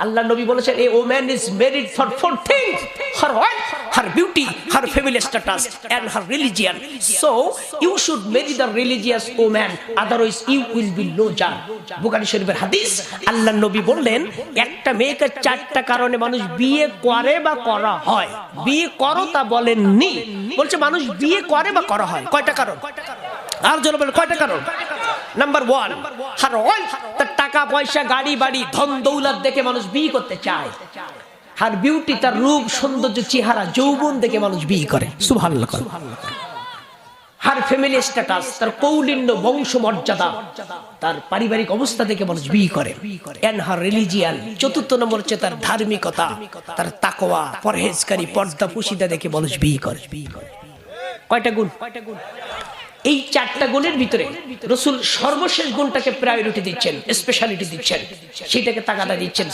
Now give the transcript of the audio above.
আল্লাহ নবী বলেছেন a woman is married for four things: her wealth, her beauty, her family status and her religion. So you should marry the religious woman, otherwise you will be loser. Bukhari শরীফের হাদিস। আল্লাহ নবী বললেন একটা মেয়েকে চারটা কারণে মানুষ বিয়ে করে বা করা হয়। বিয়ে করো তা বলেননি, বলছে মানুষ বিয়ে করে বা করা হয়। কয়টা কারণ? আর জন্য বলেন কয়টা কারণ? নাম্বার 1, হার ওয়েলথ, তার টাকা পয়সা গাড়ি বাড়ি ধন দৌলত দেখে মানুষ বিয়ে করতে চায়। হার বিউটি, তার রূপ সৌন্দর্য চেহারা যৌবন দেখে মানুষ বিয়ে করে। সুবহানাল্লাহ। হার ফ্যামিলি স্ট্যাটাস, তার কৌলিন্য বংশ মর্যাদা তার পারিবারিক অবস্থা দেখে মানুষ বিয়ে করে। এন্ড হার রিলিজিয়ান, চতুর্থ নম্বর হচ্ছে তার ধার্মিকতা, তার তাকওয়া পরহেজগারি পর্দা পুশিদা দেখে মানুষ বিয়ে করে। কয়টা গুণ? এই চারটা গুণের ভিতরে রাসূল সর্বশেষ গুণটাকে প্রায়োরিটি দিচ্ছেন, স্পেশালিটি দিচ্ছেন, সেটাকে তাগাদা দিচ্ছেন।